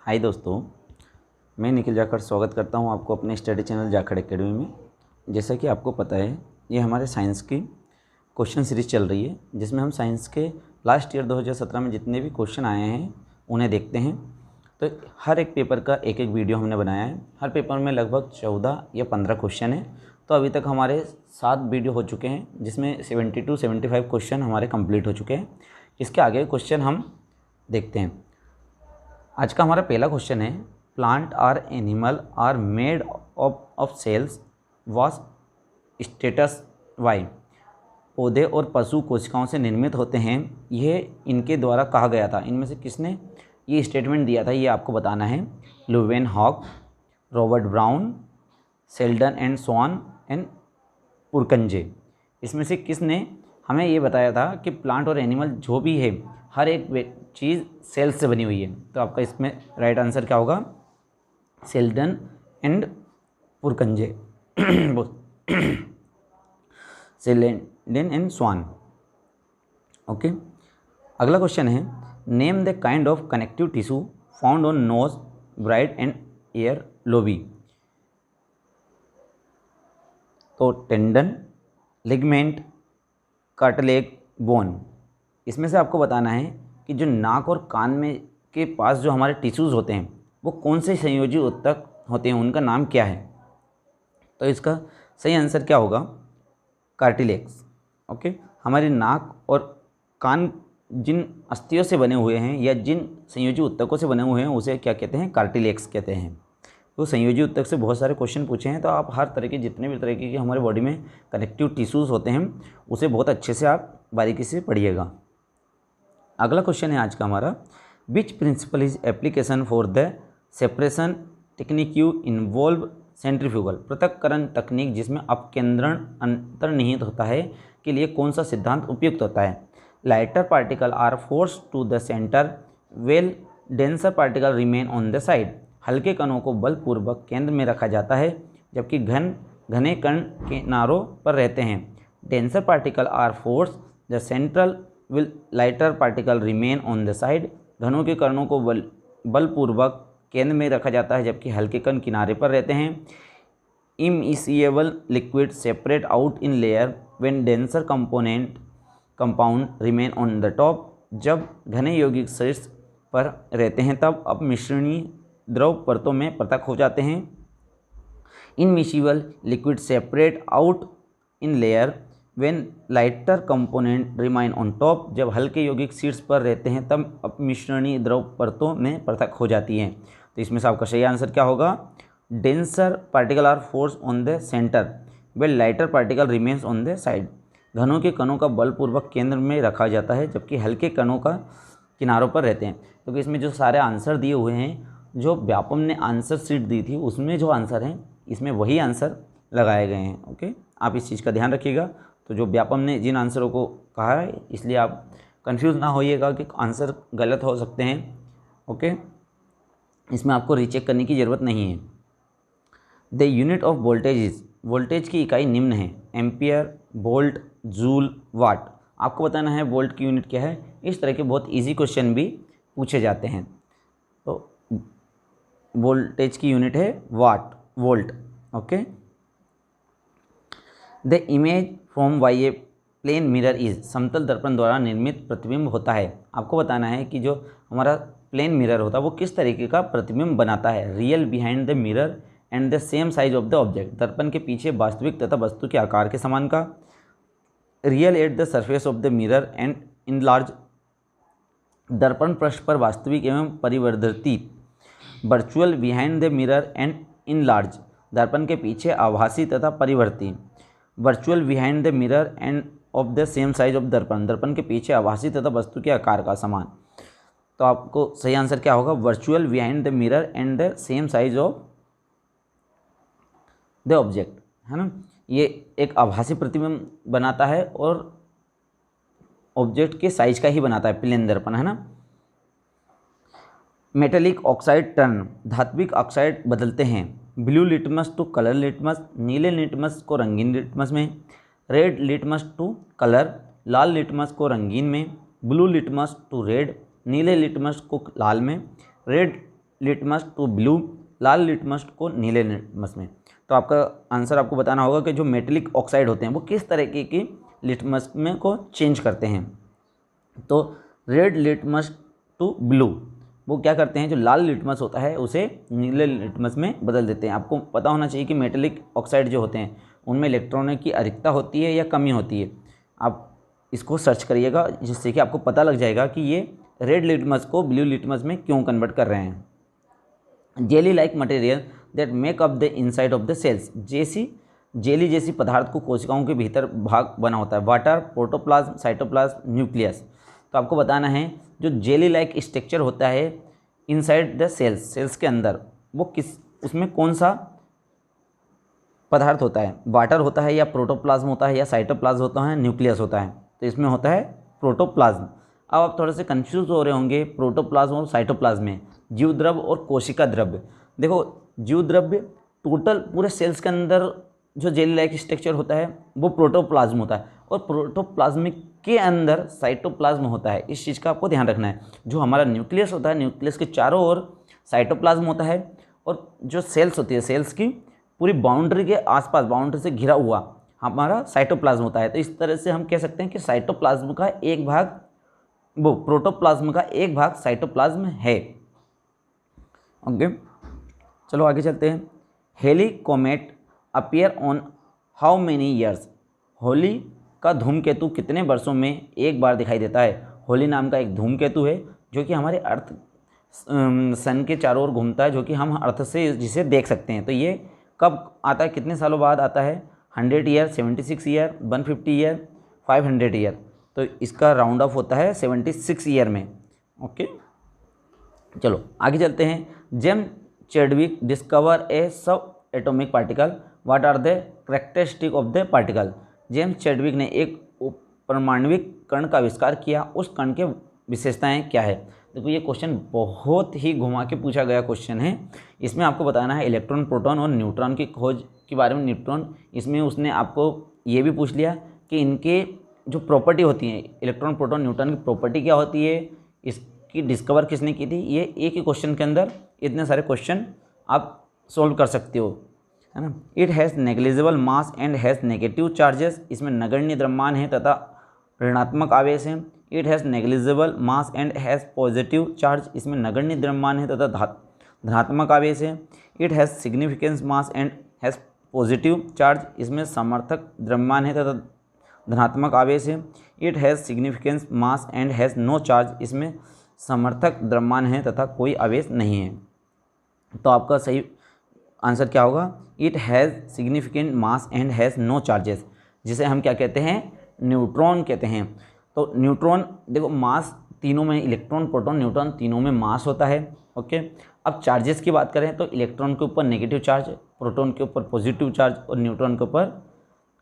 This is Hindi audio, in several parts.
हाय दोस्तों, मैं निखिल जाखड़ स्वागत करता हूं आपको अपने स्टडी चैनल जाखड़ एकेडमी में। जैसा कि आपको पता है, ये हमारे साइंस की क्वेश्चन सीरीज़ चल रही है, जिसमें हम साइंस के लास्ट ईयर 2017 में जितने भी क्वेश्चन आए हैं उन्हें देखते हैं। तो हर एक पेपर का एक एक वीडियो हमने बनाया है। हर पेपर में लगभग 14 या 15 क्वेश्चन है। तो अभी तक हमारे 7 वीडियो हो चुके हैं, जिसमें 75 क्वेश्चन हमारे कंप्लीट हो चुके हैं। इसके आगे क्वेश्चन हम देखते हैं। आज का हमारा पहला क्वेश्चन है, plant are animal are made of cells was stated by. पौधे और पशु कोशिकाओं से निर्मित होते हैं, यह इनके द्वारा कहा गया था। इनमें से किसने ये स्टेटमेंट दिया था, ये आपको बताना है। Leeuwenhoek, Robert Brown, Schleiden and Schwann and Purkinje. इसमें से किसने हमें ये बताया था कि प्लांट और एनिमल जो भी है, हर एक चीज़ सेल्स से बनी हुई है। तो आपका इसमें राइट आंसर क्या होगा? Schleiden and Purkinje Schleiden and Schwann. Okay, अगला क्वेश्चन है, name the kind of connective tissue found on nose, bride and ear lobe. तो टेंडन, लिगमेंट, कार्टिलेज, बोन। इसमें से आपको बताना है कि जो नाक और कान में के पास जो हमारे टिश्यूज़ होते हैं, वो कौन से संयोजी ऊतक होते हैं, उनका नाम क्या है। तो इसका सही आंसर क्या होगा? कार्टिलेज। ओके, हमारी नाक और कान जिन अस्थियों से बने हुए हैं या जिन संयोजी ऊतकों से बने हुए हैं, उसे क्या कहते हैं? कार्टिलेज कहते हैं। तो संयोजी ऊतक से बहुत सारे क्वेश्चन पूछे हैं, तो आप हर तरह के जितने भी तरीके के हमारे बॉडी में कनेक्टिव टिश्यूज़ होते हैं, उसे बहुत अच्छे से आप बारीकी से पढ़िएगा। अगला क्वेश्चन है आज का हमारा, which principle is application for the separation technique you involve centrifugal. पृथक्करण तकनीक जिसमें अपकेंद्रण अंतर्निहित होता है के लिए कौन सा सिद्धांत उपयुक्त होता है? Lighter particle are force to the center while denser particle remain on the side. हल्के कणों को बलपूर्वक केंद्र में रखा जाता है, जबकि घने कण किनारों पर रहते हैं। Denser particle are force the central while lighter particle remain on the side. घनों के कणों को बलपूर्वक केंद्र में रखा जाता है, जबकि हल्के कण किनारे पर रहते हैं। Immiscible liquid separate out in layer when denser compound remain on the top. जब घने यौगिक शीर्ष पर रहते हैं, तब अपमिश्रणीय द्रव परतों में पृथक हो जाते हैं। Immiscible liquid separate out in layer when lighter component remain on top. जब हल्के यौगिक शीर्ष पर रहते हैं, तब अपमिश्रणीय द्रव परतों में पृथक हो जाती हैं। तो इसमें से आपका सही आंसर क्या होगा? Denser particle are force on the center while lighter particle remains on the side. घनों के कणों का बलपूर्वक केंद्र में रखा जाता है, जबकि हल्के कणों का किनारों पर रहते हैं। क्योंकि इसमें जो सारे आंसर दिए हुए हैं, जो व्यापम ने आंसर शीट दी थी, उसमें जो आंसर हैं, इसमें वही आंसर लगाए गए हैं। ओके, आप इस चीज़ का ध्यान रखिएगा। तो जो व्यापम ने जिन आंसरों को कहा है, इसलिए आप कंफ्यूज ना होइएगा कि आंसर गलत हो सकते हैं। ओके, इसमें आपको रीचेक करने की ज़रूरत नहीं है। The unit of voltage is, voltage की इकाई निम्न है, एम्पियर, वोल्ट, जूल, वाट। आपको बताना है वोल्ट की यूनिट क्या है। इस तरह के बहुत इजी क्वेश्चन भी पूछे जाते हैं। तो वोल्टेज की यूनिट है watt, volt. Okay, the image from by a plane mirror is, समतल दर्पण द्वारा निर्मित प्रतिबिंब होता है। आपको बताना है कि जो हमारा प्लेन मिरर होता है, वो किस तरीके का प्रतिबिंब बनाता है। Real behind the mirror and the same size of the object. दर्पण के पीछे वास्तविक तथा वस्तु के आकार के समान का। Real at the surface of the mirror and enlarged. दर्पण पृष्ठ पर वास्तविक एवं परिवर्तित। Virtual behind the mirror and enlarged. दर्पण के पीछे आभासी तथा परिवर्ती। Virtual behind the mirror and of the same size of दर्पण। दर्पण के पीछे आभासी तथा वस्तु के आकार का समान। तो आपको सही आंसर क्या होगा? Virtual behind the mirror and the same size of the object, है ना। ये एक आभासी प्रतिबिंब बनाता है और ऑब्जेक्ट के साइज का ही बनाता है प्लेन दर्पण, है ना। मेटेलिक ऑक्साइड टर्न, धात्विक ऑक्साइड बदलते हैं। Blue litmus to colour litmus, नीले लिटमस को रंगीन लिटमस में। रेड लिटमस टू कलर, लाल लिटमस को रंगीन में। ब्लू लिटमस टू रेड, नीले लिटमस को लाल में। रेड लिटमस टू ब्लू, लाल लिटमस को नीले लिटमस में। तो आपका आंसर आपको बताना होगा कि जो मेटेलिक ऑक्साइड होते हैं वो किस तरीके की लिटमस में को चेंज करते हैं। तो रेड लिटमस टू ब्लू, वो क्या करते हैं, जो लाल लिटमस होता है उसे नीले लिटमस में बदल देते हैं। आपको पता होना चाहिए कि मेटेलिक ऑक्साइड जो होते हैं उनमें इलेक्ट्रॉनों की अधिकता होती है या कमी होती है। आप इसको सर्च करिएगा जिससे कि आपको पता लग जाएगा कि ये रेड लिटमस को ब्लू लिटमस में क्यों कन्वर्ट कर रहे हैं। Jelly like material that make up the inside of the cells, jelly जैसी पदार्थ को कोशिकाओं के भीतर भाग बना होता है। Water, protoplasm, cytoplasm, nucleus. तो आपको बताना है जो जेली लाइक स्ट्रक्चर होता है इनसाइड द सेल्स के अंदर, वो किस, उसमें कौन सा पदार्थ होता है, वाटर होता है या प्रोटोप्लाज्म होता है या साइटोप्लाज्म होता है, न्यूक्लियस होता है। तो इसमें होता है प्रोटोप्लाज्म। अब आप थोड़े से कंफ्यूज हो रहे होंगे प्रोटोप्लाज्म और साइटोप्लाज्म में, जीव द्रव्य और कोशिका द्रव्य। देखो जीव द्रव्य टोटल पूरे सेल्स के अंदर जो जेली लाइक स्ट्रक्चर होता है वो प्रोटोप्लाज्म होता है, और प्रोटोप्लाज्म के अंदर साइटोप्लाज्म होता है। इस चीज़ का आपको ध्यान रखना है। जो हमारा न्यूक्लियस होता है, न्यूक्लियस के चारों ओर साइटोप्लाज्म होता है, और जो सेल्स होती है सेल्स की पूरी बाउंड्री के आसपास, बाउंड्री से घिरा हुआ हमारा साइटोप्लाज्म होता है। तो इस तरह से हम कह सकते हैं कि साइटोप्लाज्म का एक भाग, वो प्रोटोप्लाज्म का एक भाग साइटोप्लाज्म है। ओके, चलो आगे चलते हैं। Halley comet appear on how many years, Halley का धूमकेतु कितने वर्षों में एक बार दिखाई देता है। होली नाम का एक धूमकेतु है जो कि हमारे अर्थ सन के चारों ओर घूमता है, जो कि हम अर्थ से जिसे देख सकते हैं। तो ये कब आता है, कितने सालों बाद आता है, 100 ईयर, 76 ईयर, 150 ईयर, 500 ईयर। तो इसका राउंड ऑफ होता है 76 ईयर में। ओके, चलो आगे चलते हैं। James Chadwick discover a subatomic particle, what are the characteristic of the particle. James Chadwick ने एक परमाणविक कण का आविष्कार किया, उस कण के विशेषताएं क्या है। देखो ये क्वेश्चन बहुत ही घुमा के पूछा गया क्वेश्चन है। इसमें आपको बताना है इलेक्ट्रॉन, प्रोटॉन और न्यूट्रॉन की खोज के बारे में। न्यूट्रॉन, इसमें उसने आपको ये भी पूछ लिया कि इनके जो प्रॉपर्टी होती है, इलेक्ट्रॉन, प्रोटॉन, न्यूट्रॉन की प्रॉपर्टी क्या होती है, इसकी डिस्कवर किसने की थी। ये एक ही क्वेश्चन के अंदर इतने सारे क्वेश्चन आप सॉल्व कर सकते हो, है ना। It has negligible mass and has negative charges, इसमें नगण्य द्रव्यमान है तथा ऋणात्मक आवेश है। It has negligible mass and has positive charge, इसमें नगण्य द्रव्यमान है तथा धनात्मक आवेश है। It has significance mass and has positive charge, इसमें समर्थक द्रव्यमान है तथा धनात्मक आवेश है। It has significance mass and has no charge, इसमें समर्थक द्रव्यमान है तथा कोई आवेश नहीं है। तो आपका सही आंसर क्या होगा, it has significant mass and has no charges, जिसे हम क्या कहते हैं, न्यूट्रॉन कहते हैं। तो न्यूट्रॉन, देखो मास तीनों में, इलेक्ट्रॉन, प्रोटॉन, न्यूट्रॉन तीनों में मास होता है। ओके, अब चार्जेस की बात करें तो इलेक्ट्रॉन के ऊपर नेगेटिव चार्ज, प्रोटॉन के ऊपर पॉजिटिव चार्ज और न्यूट्रॉन के ऊपर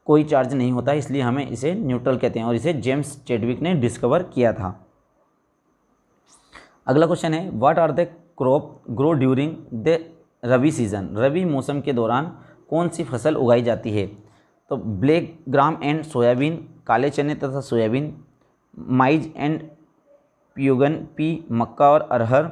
कोई चार्ज नहीं होता, इसलिए हमें इसे न्यूट्रल कहते हैं और इसे जेम्स चैडविक ने डिस्कवर किया था। अगला क्वेश्चन है, what are the crop grow during the rabi season. रबी मौसम के दौरान कौन सी फसल उगाई जाती है। तो ब्लैक ग्राम एंड सोयाबीन, काले चने तथा सोयाबीन, माइज एंड प्यूगन पी, मक्का और अरहर,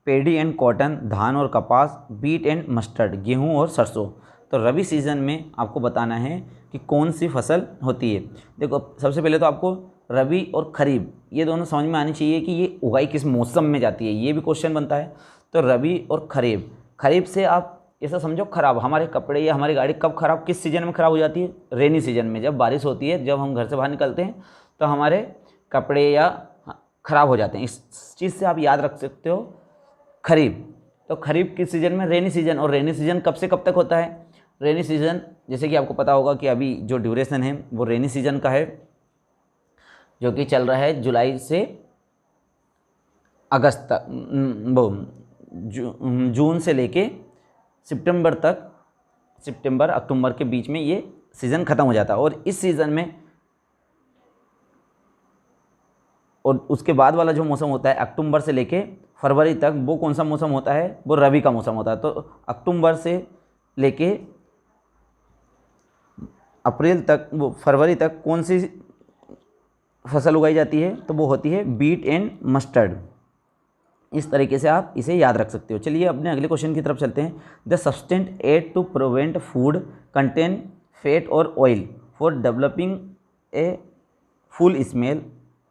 पेडी एंड कॉटन, धान और कपास, बीट एंड मस्टर्ड, गेहूं और सरसों। तो रबी सीजन में आपको बताना है कि कौन सी फसल होती है। देखो सबसे पहले तो आपको रबी और खरीफ ये दोनों समझ में आनी चाहिए कि ये उगाई किस मौसम में जाती है, ये भी क्वेश्चन बनता है। तो रबी और खरीफ, खरीफ से आप ऐसा समझो खराब, हमारे कपड़े या हमारी गाड़ी कब खराब, किस सीज़न में ख़राब हो जाती है, रेनी सीजन में। जब बारिश होती है, जब हम घर से बाहर निकलते हैं तो हमारे कपड़े या ख़राब हो जाते हैं। इस चीज़ से आप याद रख सकते हो खरीफ। तो खरीफ किस सीज़न में, रेनी सीजन। और रेनी सीजन कब से कब तक होता है। रेनी सीजन जैसे कि आपको पता होगा कि अभी जो ड्यूरेशन है वो रेनी सीजन का है, जो कि चल रहा है जुलाई से अगस्त तक, वो जून से लेके सितंबर तक, सितंबर अक्टूबर के बीच में ये सीज़न ख़त्म हो जाता है। और इस सीज़न में, और उसके बाद वाला जो मौसम होता है अक्टूबर से लेके फरवरी तक, वो कौन सा मौसम होता है, वो रबी का मौसम होता है। तो अक्टूबर से लेके अप्रैल तक, वो फरवरी तक कौन सी फसल उगाई जाती है, तो वो होती है बीट एंड मस्टर्ड। इस तरीके से आप इसे याद रख सकते हो। चलिए अपने अगले क्वेश्चन की तरफ चलते हैं। The substance add to prevent food contain fat और oil for developing a foul smell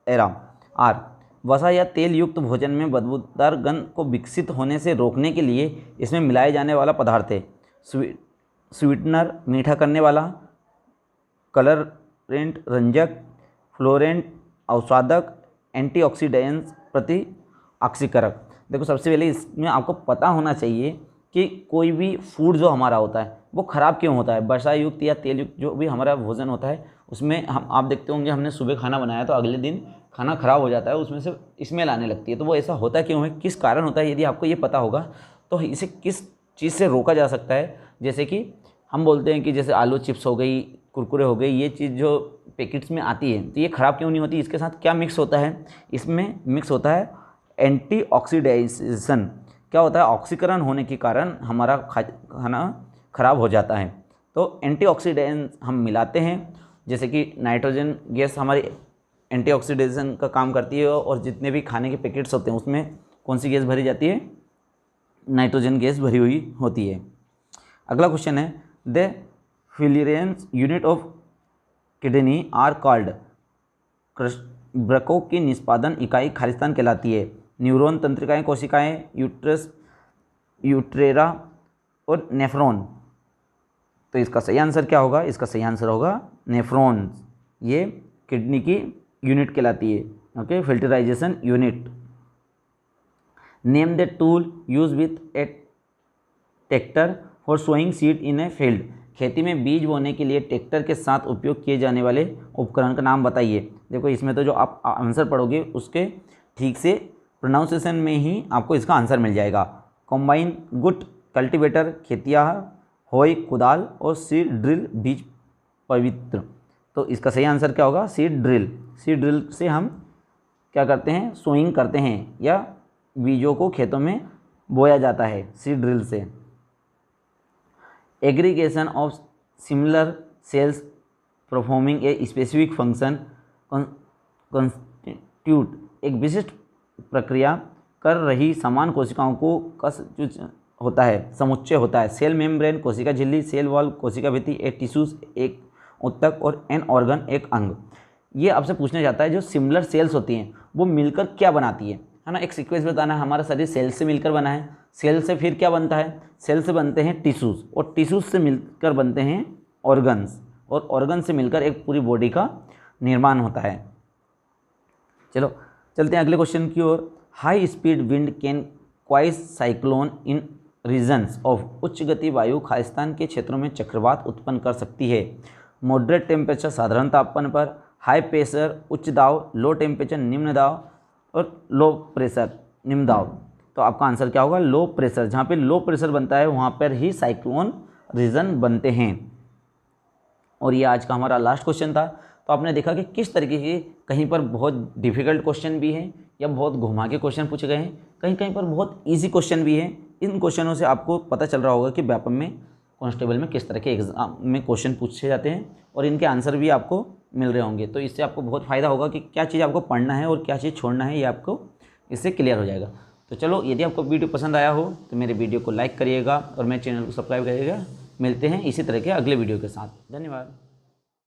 एरा आर। वसा या तेल युक्त भोजन में बदबूदार गंध को विकसित होने से रोकने के लिए इसमें मिलाए जाने वाला पदार्थ है। स्वीटनर मीठा करने वाला, कलरेंट रंजक, फ्लोरेंट अवसादक, एंटीऑक्सीडेंट्स प्रति ऑक्सीकरक। देखो सबसे पहले इसमें आपको पता होना चाहिए कि कोई भी फूड जो हमारा होता है वो ख़राब क्यों होता है। वसा युक्त या तेल युक्त जो भी हमारा भोजन होता है उसमें आप देखते होंगे हमने सुबह खाना बनाया तो अगले दिन खाना ख़राब हो जाता है, उसमें से स्मेल आने लगती है। तो वो ऐसा होता क्यों है, किस कारण होता है, यदि आपको ये पता होगा तो इसे किस चीज़ से रोका जा सकता है। जैसे कि हम बोलते हैं कि जैसे आलू चिप्स हो गई, कुरकुरे हो गए, ये चीज़ जो पैकेट्स में आती है तो ये ख़राब क्यों नहीं होती। इसके साथ क्या मिक्स होता है, इसमें मिक्स होता है एंटीऑक्सीडेशन। क्या होता है, ऑक्सीकरण होने के कारण हमारा खाना ख़राब हो जाता है। तो एंटीऑक्सीडेंट हम मिलाते हैं, जैसे कि नाइट्रोजन गैस हमारी एंटीऑक्सीडेशन का काम करती है, और जितने भी खाने के पैकेट्स होते हैं उसमें कौन सी गैस भरी जाती है, नाइट्रोजन गैस भरी हुई होती है। अगला क्वेश्चन है द फिलियरेंस unit of kidney are called. वृक्कों की निष्पादन इकाई खालिस्तान कहलाती है। न्यूरॉन, तंत्रिकाएं, कोशिकाएं, यूट्रस, यूट्रेरा और नेफ्रॉन। तो इसका सही आंसर क्या होगा, इसका सही आंसर होगा नेफ्रॉन्स। ये किडनी की यूनिट कहलाती है। Okay, filtration unit. Name the tool use with a tractor for sowing seed in a field. खेती में बीज बोने के लिए ट्रैक्टर के साथ उपयोग किए जाने वाले उपकरण का नाम बताइए। देखो इसमें तो जो आप आंसर पढ़ोगे उसके ठीक से प्रोनाउंसिएशन में ही आपको इसका आंसर मिल जाएगा। कॉम्बाइन, गुट, कल्टीवेटर, खेतिया, होय कुदाल और सीड ड्रिल बीज पवित्र। तो इसका सही आंसर क्या होगा, सीड ड्रिल। सीड ड्रिल से हम क्या करते हैं, सोइंग करते हैं या बीजों को खेतों में बोया जाता है सीड ड्रिल से। Aggregation of similar sales performing a specific function constitute. एक विशिष्ट प्रक्रिया कर रही समान कोशिकाओं को कस होता है, समुच्चय होता है। सेल मेम्ब्रेन कोशिका झिल्ली, सेल वॉल कोशिका भित्ति, एक टिश्यूज एक ऊतक और एन ऑर्गन एक अंग। ये आपसे पूछने जाता है जो सिमिलर सेल्स होती हैं वो मिलकर क्या बनाती है ना। एक सीक्वेंस बताना है, हमारा शरीर सेल से मिलकर बना है, सेल से फिर क्या बनता है, सेल से बनते हैं टिश्यूज़ और टिश्यूज़ से मिलकर बनते हैं ऑर्गन्स और ऑर्गन से मिलकर एक पूरी बॉडी का निर्माण होता है। चलो चलते हैं अगले क्वेश्चन की ओर। High speed wind can cause cyclone in regions of. उच्च गति वायु खालिस्तान के क्षेत्रों में चक्रवात उत्पन्न कर सकती है। मॉडरेट टेम्परेचर साधारण तापमान पर, हाई प्रेशर उच्च दाब, लो टेम्परेचर निम्न दाब और लो प्रेशर निम्न दाब। तो आपका आंसर क्या होगा, लो प्रेशर। जहाँ पे लो प्रेशर बनता है वहाँ पर ही साइक्लोन रीजन बनते हैं। और ये आज का हमारा लास्ट क्वेश्चन था। तो आपने देखा कि किस तरीके के कहीं पर बहुत डिफ़िकल्ट क्वेश्चन भी हैं या बहुत घुमा के क्वेश्चन पूछे गए हैं, कहीं कहीं पर बहुत इजी क्वेश्चन भी हैं। इन क्वेश्चनों से आपको पता चल रहा होगा कि व्यापम में, कांस्टेबल में किस तरह के एग्जाम में क्वेश्चन पूछे जाते हैं और इनके आंसर भी आपको मिल रहे होंगे। तो इससे आपको बहुत फ़ायदा होगा कि क्या चीज़ आपको पढ़ना है और क्या चीज़ छोड़ना है, ये आपको इससे क्लियर हो जाएगा। तो चलो, यदि आपको वीडियो पसंद आया हो तो मेरे वीडियो को लाइक करिएगा और मेरे चैनल को सब्सक्राइब करिएगा। मिलते हैं इसी तरह के अगले वीडियो के साथ। धन्यवाद।